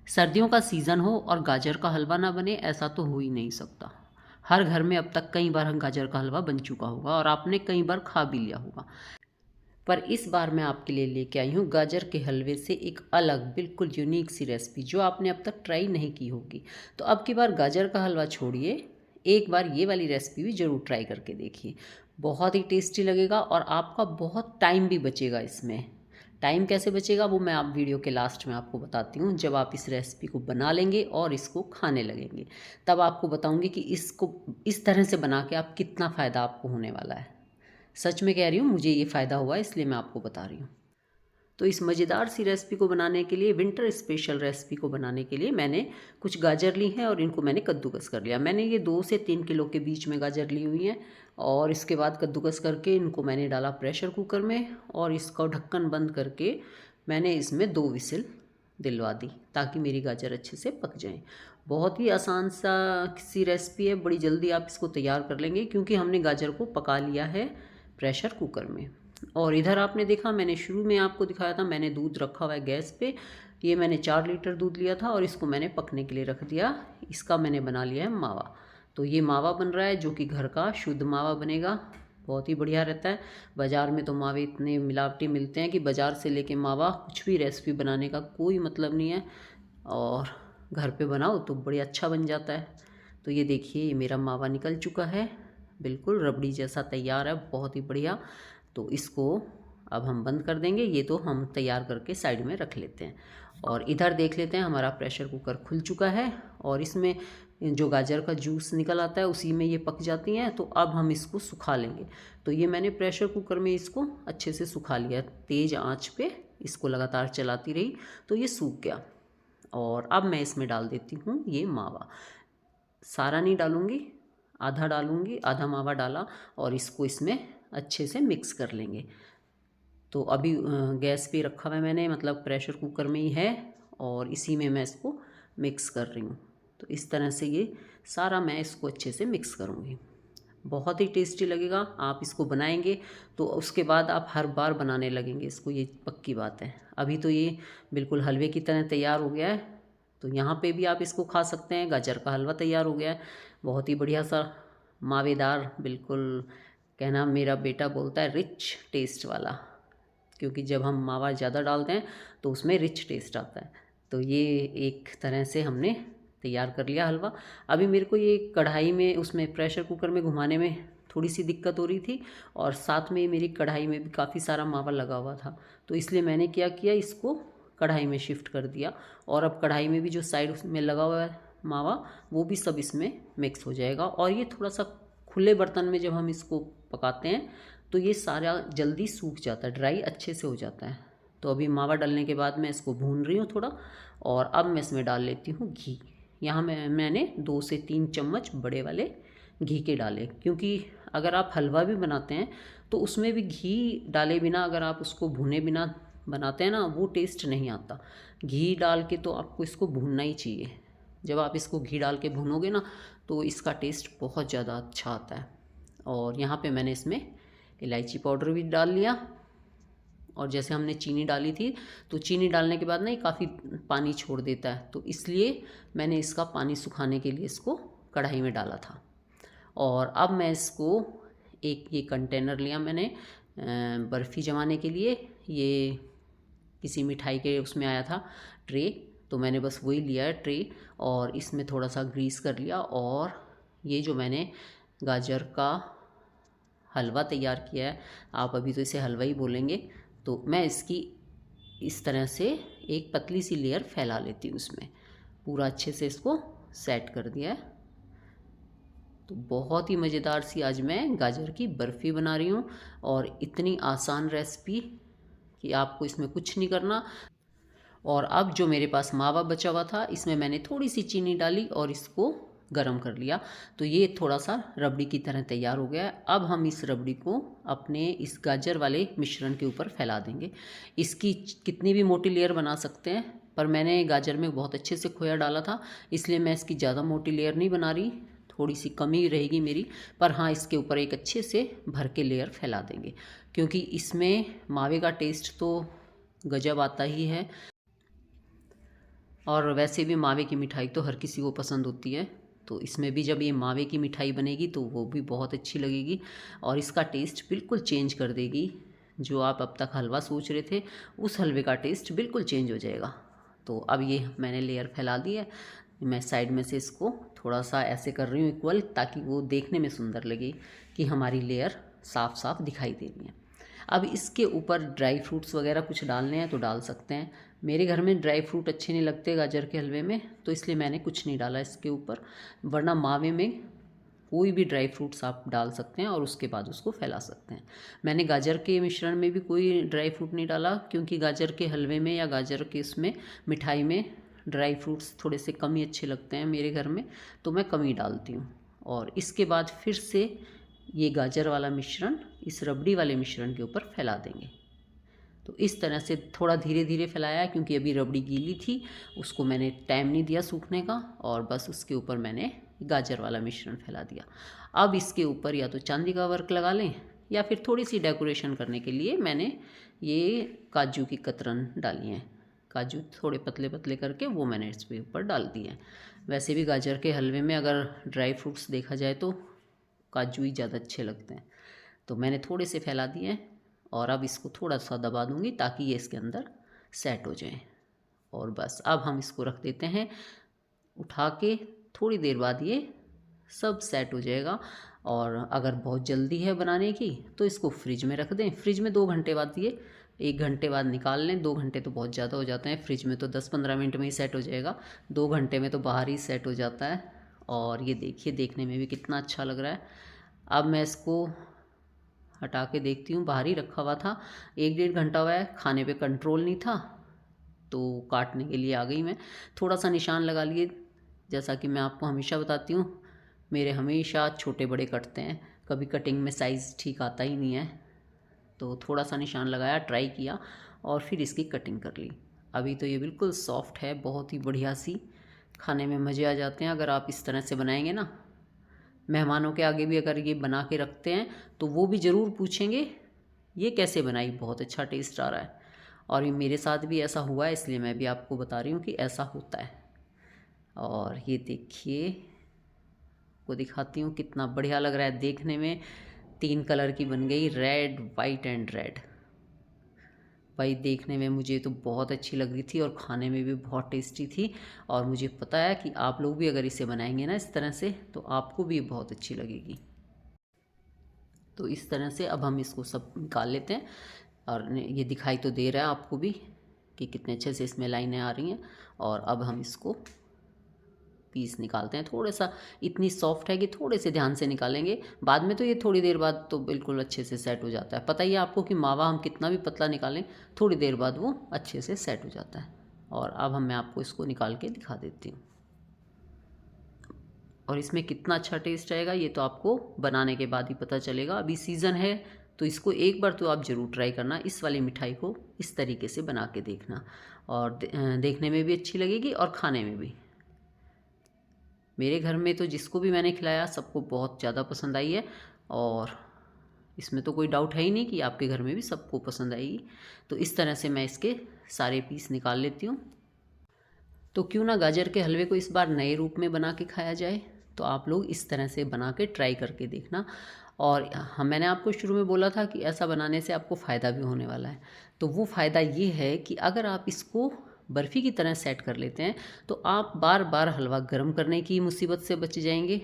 सर्दियों का सीज़न हो और गाजर का हलवा ना बने, ऐसा तो हो ही नहीं सकता। हर घर में अब तक कई बार गाजर का हलवा बन चुका होगा और आपने कई बार खा भी लिया होगा। पर इस बार मैं आपके लिए लेके आई हूँ गाजर के हलवे से एक अलग बिल्कुल यूनिक सी रेसिपी जो आपने अब तक ट्राई नहीं की होगी। तो अब की बार गाजर का हलवा छोड़िए, एक बार ये वाली रेसिपी भी ज़रूर ट्राई करके देखिए। बहुत ही टेस्टी लगेगा और आपका बहुत टाइम भी बचेगा इसमें। टाइम कैसे बचेगा वो मैं आप वीडियो के लास्ट में आपको बताती हूँ। जब आप इस रेसिपी को बना लेंगे और इसको खाने लगेंगे तब आपको बताऊँगी कि इसको इस तरह से बना के आप कितना फ़ायदा आपको होने वाला है। सच में कह रही हूँ, मुझे ये फ़ायदा हुआ है इसलिए मैं आपको बता रही हूँ। तो इस मज़ेदार सी रेसिपी को बनाने के लिए, विंटर स्पेशल रेसिपी को बनाने के लिए मैंने कुछ गाजर ली हैं और इनको मैंने कद्दूकस कर लिया। मैंने ये 2 से 3 किलो के बीच में गाजर ली हुई हैं और इसके बाद कद्दूकस करके इनको मैंने डाला प्रेशर कुकर में और इसका ढक्कन बंद करके मैंने इसमें 2 विसिल दिलवा दी ताकि मेरी गाजर अच्छे से पक जाएँ। बहुत ही आसान सी रेसिपी है, बड़ी जल्दी आप इसको तैयार कर लेंगे क्योंकि हमने गाजर को पका लिया है प्रेशर कुकर में। और इधर आपने देखा, मैंने शुरू में आपको दिखाया था, मैंने दूध रखा हुआ है गैस पे। ये मैंने 4 लीटर दूध लिया था और इसको मैंने पकने के लिए रख दिया। इसका मैंने बना लिया है मावा। तो ये मावा बन रहा है जो कि घर का शुद्ध मावा बनेगा, बहुत ही बढ़िया रहता है। बाज़ार में तो मावे इतने मिलावटी मिलते हैं कि बाज़ार से लेके मावा कुछ भी रेसिपी बनाने का कोई मतलब नहीं है, और घर पे बनाओ तो बड़ी अच्छा बन जाता है। तो ये देखिए, ये मेरा मावा निकल चुका है, बिल्कुल रबड़ी जैसा तैयार है, बहुत ही बढ़िया। तो इसको अब हम बंद कर देंगे, ये तो हम तैयार करके साइड में रख लेते हैं। और इधर देख लेते हैं, हमारा प्रेशर कुकर खुल चुका है और इसमें जो गाजर का जूस निकल आता है उसी में ये पक जाती हैं। तो अब हम इसको सुखा लेंगे। तो ये मैंने प्रेशर कुकर में इसको अच्छे से सुखा लिया, तेज़ आंच पे इसको लगातार चलाती रही तो ये सूख गया। और अब मैं इसमें डाल देती हूँ ये मावा। सारा नहीं डालूँगी, आधा डालूँगी, आधा मावा डाला और इसको इसमें अच्छे से मिक्स कर लेंगे। तो अभी गैस पे रखा हुआ है मैंने, मतलब प्रेशर कुकर में ही है और इसी में मैं इसको मिक्स कर रही हूँ। तो इस तरह से ये सारा मैं इसको अच्छे से मिक्स करूँगी। बहुत ही टेस्टी लगेगा, आप इसको बनाएंगे तो उसके बाद आप हर बार बनाने लगेंगे इसको, ये पक्की बात है। अभी तो ये बिल्कुल हलवे की तरह तैयार हो गया है, तो यहाँ पे भी आप इसको खा सकते हैं। गाजर का हलवा तैयार हो गया है, बहुत ही बढ़िया सा मावेदार, बिल्कुल कहना मेरा बेटा बोलता है रिच टेस्ट वाला, क्योंकि जब हम मावा ज़्यादा डालते हैं तो उसमें रिच टेस्ट आता है। तो ये एक तरह से हमने तैयार कर लिया हलवा। अभी मेरे को ये कढ़ाई में, उसमें प्रेशर कुकर में घुमाने में थोड़ी सी दिक्कत हो रही थी और साथ में मेरी कढ़ाई में भी काफ़ी सारा मावा लगा हुआ था, तो इसलिए मैंने क्या किया, इसको कढ़ाई में शिफ्ट कर दिया और अब कढ़ाई में भी जो साइड में लगा हुआ है मावा वो भी सब इसमें मिक्स हो जाएगा। और ये थोड़ा सा खुले बर्तन में जब हम इसको पकाते हैं तो ये सारा जल्दी सूख जाता है, ड्राई अच्छे से हो जाता है। तो अभी मावा डालने के बाद मैं इसको भून रही हूँ थोड़ा, और अब मैं इसमें डाल लेती हूँ घी। यहाँ मैंने 2 से 3 चम्मच बड़े वाले घी के डाले, क्योंकि अगर आप हलवा भी बनाते हैं तो उसमें भी घी डाले बिना, अगर आप उसको भुने बिना बनाते हैं ना, वो टेस्ट नहीं आता। घी डाल के तो आपको इसको भूनना ही चाहिए। जब आप इसको घी डाल के भूनोगे ना तो इसका टेस्ट बहुत ज़्यादा अच्छा आता है। और यहाँ पे मैंने इसमें इलायची पाउडर भी डाल लिया, और जैसे हमने चीनी डाली थी तो चीनी डालने के बाद ना ये काफ़ी पानी छोड़ देता है, तो इसलिए मैंने इसका पानी सुखाने के लिए इसको कढ़ाई में डाला था। और अब मैं इसको, एक ये कंटेनर लिया मैंने बर्फ़ी जमाने के लिए, ये किसी मिठाई के उसमें आया था ट्रे, तो मैंने बस वही लिया है ट्रे, और इसमें थोड़ा सा ग्रीस कर लिया। और ये जो मैंने गाजर का हलवा तैयार किया है, आप अभी तो इसे हलवा ही बोलेंगे, तो मैं इसकी इस तरह से एक पतली सी लेयर फैला लेती हूँ उसमें, पूरा अच्छे से इसको सेट कर दिया है। तो बहुत ही मज़ेदार सी आज मैं गाजर की बर्फ़ी बना रही हूँ, और इतनी आसान रेसिपी कि आपको इसमें कुछ नहीं करना। और अब जो मेरे पास मावा बचा हुआ था इसमें मैंने थोड़ी सी चीनी डाली और इसको गरम कर लिया, तो ये थोड़ा सा रबड़ी की तरह तैयार हो गया है। अब हम इस रबड़ी को अपने इस गाजर वाले मिश्रण के ऊपर फैला देंगे। इसकी कितनी भी मोटी लेयर बना सकते हैं, पर मैंने गाजर में बहुत अच्छे से खोया डाला था इसलिए मैं इसकी ज़्यादा मोटी लेयर नहीं बना रही, थोड़ी सी कमी रहेगी मेरी। पर हाँ, इसके ऊपर एक अच्छे से भर के लेयर फैला देंगे, क्योंकि इसमें मावे का टेस्ट तो गजब आता ही है। और वैसे भी मावे की मिठाई तो हर किसी को पसंद होती है, तो इसमें भी जब ये मावे की मिठाई बनेगी तो वो भी बहुत अच्छी लगेगी और इसका टेस्ट बिल्कुल चेंज कर देगी। जो आप अब तक हलवा सोच रहे थे उस हलवे का टेस्ट बिल्कुल चेंज हो जाएगा। तो अब ये मैंने लेयर फैला दी है, मैं साइड में से इसको थोड़ा सा ऐसे कर रही हूँ इक्वल, ताकि वो देखने में सुंदर लगे कि हमारी लेयर साफ साफ दिखाई दे रही है। अब इसके ऊपर ड्राई फ्रूट्स वगैरह कुछ डालने हैं तो डाल सकते हैं। मेरे घर में ड्राई फ्रूट अच्छे नहीं लगते गाजर के हलवे में, तो इसलिए मैंने कुछ नहीं डाला इसके ऊपर, वरना मावे में कोई भी ड्राई फ्रूट्स आप डाल सकते हैं और उसके बाद उसको फैला सकते हैं। मैंने गाजर के मिश्रण में भी कोई ड्राई फ्रूट नहीं डाला, क्योंकि गाजर के हलवे में या गाजर के इसमें मिठाई में ड्राई फ्रूट्स थोड़े से कम ही अच्छे लगते हैं मेरे घर में, तो मैं कम ही डालती हूँ। और इसके बाद फिर से ये गाजर वाला मिश्रण इस रबड़ी वाले मिश्रण के ऊपर फैला देंगे। तो इस तरह से थोड़ा धीरे धीरे फैलाया, क्योंकि अभी रबड़ी गीली थी, उसको मैंने टाइम नहीं दिया सूखने का, और बस उसके ऊपर मैंने गाजर वाला मिश्रण फैला दिया। अब इसके ऊपर या तो चांदी का वर्क लगा लें, या फिर थोड़ी सी डेकोरेशन करने के लिए मैंने ये काजू की कतरन डाली है। काजू थोड़े पतले पतले करके वो मैंने इसके ऊपर डाल दिए हैं। वैसे भी गाजर के हलवे में अगर ड्राई फ्रूट्स देखा जाए तो काजू ही ज़्यादा अच्छे लगते हैं, तो मैंने थोड़े से फैला दिए हैं। और अब इसको थोड़ा सा दबा दूंगी ताकि ये इसके अंदर सेट हो जाए। और बस अब हम इसको रख देते हैं, उठा के थोड़ी देर बाद ये सब सेट हो जाएगा। और अगर बहुत जल्दी है बनाने की तो इसको फ्रिज में रख दें। फ्रिज में 2 घंटे बाद ये 1 घंटे बाद निकाल लें। 2 घंटे तो बहुत ज़्यादा हो जाते हैं, फ्रिज में तो 10-15 मिनट में ही सेट हो जाएगा, 2 घंटे में तो बाहर ही सेट हो जाता है। और ये देखिए देखने में भी कितना अच्छा लग रहा है। अब मैं इसको हटा के देखती हूँ, बाहर ही रखा हुआ था, 1-1.5 घंटा हुआ है, खाने पे कंट्रोल नहीं था तो काटने के लिए आ गई मैं। थोड़ा सा निशान लगा लिए, जैसा कि मैं आपको हमेशा बताती हूँ, मेरे हमेशा छोटे बड़े कटते हैं, कभी कटिंग में साइज़ ठीक आता ही नहीं है। तो थोड़ा सा निशान लगाया, ट्राई किया और फिर इसकी कटिंग कर ली। अभी तो ये बिल्कुल सॉफ्ट है, बहुत ही बढ़िया सी, खाने में मज़े आ जाते हैं अगर आप इस तरह से बनाएंगे ना। मेहमानों के आगे भी अगर ये बना के रखते हैं तो वो भी ज़रूर पूछेंगे ये कैसे बनाई, बहुत अच्छा टेस्ट आ रहा है। और ये मेरे साथ भी ऐसा हुआ है, इसलिए मैं भी आपको बता रही हूँ कि ऐसा होता है। और ये देखिए, को दिखाती हूँ कितना बढ़िया लग रहा है देखने में। 3 कलर की बन गई, रेड, वाइट एंड रेड। भाई देखने में मुझे तो बहुत अच्छी लग रही थी और खाने में भी बहुत टेस्टी थी। और मुझे पता है कि आप लोग भी अगर इसे बनाएंगे ना इस तरह से तो आपको भी बहुत अच्छी लगेगी। तो इस तरह से अब हम इसको सब निकाल लेते हैं। और ये दिखाई तो दे रहा है आपको भी कि कितने अच्छे से इसमें लाइनें आ रही हैं। और अब हम इसको पीस निकालते हैं। थोड़ा सा इतनी सॉफ्ट है कि थोड़े से ध्यान से निकालेंगे, बाद में तो ये थोड़ी देर बाद तो बिल्कुल अच्छे से सेट हो जाता है। पता ही है आपको कि मावा हम कितना भी पतला निकालें, थोड़ी देर बाद वो अच्छे से सेट हो जाता है। और अब मैं आपको इसको निकाल के दिखा देती हूँ। और इसमें कितना अच्छा टेस्ट आएगा ये तो आपको बनाने के बाद ही पता चलेगा। अभी सीज़न है तो इसको एक बार तो आप ज़रूर ट्राई करना, इस वाली मिठाई को इस तरीके से बना के देखना। और देखने में भी अच्छी लगेगी और खाने में भी। मेरे घर में तो जिसको भी मैंने खिलाया सबको बहुत ज़्यादा पसंद आई है। और इसमें तो कोई डाउट है ही नहीं कि आपके घर में भी सबको पसंद आएगी। तो इस तरह से मैं इसके सारे पीस निकाल लेती हूँ। तो क्यों ना गाजर के हलवे को इस बार नए रूप में बना के खाया जाए। तो आप लोग इस तरह से बना के ट्राई करके देखना। और हम मैंने आपको शुरू में बोला था कि ऐसा बनाने से आपको फ़ायदा भी होने वाला है। तो वो फ़ायदा ये है कि अगर आप इसको बर्फ़ी की तरह सेट कर लेते हैं तो आप बार बार हलवा गर्म करने की मुसीबत से बच जाएंगे।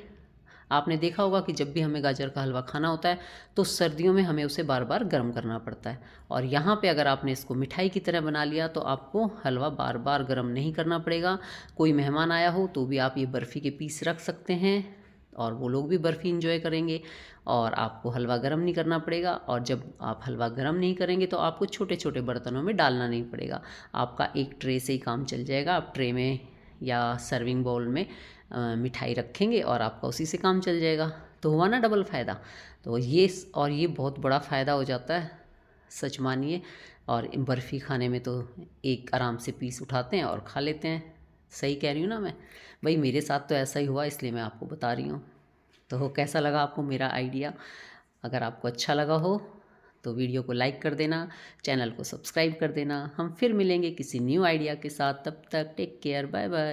आपने देखा होगा कि जब भी हमें गाजर का हलवा खाना होता है तो सर्दियों में हमें उसे बार बार गर्म करना पड़ता है। और यहाँ पे अगर आपने इसको मिठाई की तरह बना लिया तो आपको हलवा बार बार गर्म नहीं करना पड़ेगा। कोई मेहमान आया हो तो भी आप ये बर्फ़ी के पीस रख सकते हैं और वो लोग भी बर्फ़ी इंजॉय करेंगे। और आपको हलवा गर्म नहीं करना पड़ेगा। और जब आप हलवा गर्म नहीं करेंगे तो आपको छोटे छोटे बर्तनों में डालना नहीं पड़ेगा, आपका एक ट्रे से ही काम चल जाएगा। आप ट्रे में या सर्विंग बाउल में मिठाई रखेंगे और आपका उसी से काम चल जाएगा। तो हुआ ना डबल फ़ायदा। तो ये बहुत बड़ा फ़ायदा हो जाता है, सच मानिए। और बर्फ़ी खाने में तो एक आराम से पीस उठाते हैं और खा लेते हैं। सही कह रही हूँ ना मैं? भाई मेरे साथ तो ऐसा ही हुआ, इसलिए मैं आपको बता रही हूँ। तो कैसा लगा आपको मेरा आइडिया? अगर आपको अच्छा लगा हो तो वीडियो को लाइक कर देना, चैनल को सब्सक्राइब कर देना। हम फिर मिलेंगे किसी न्यू आइडिया के साथ, तब तक टेक केयर, बाय बाय।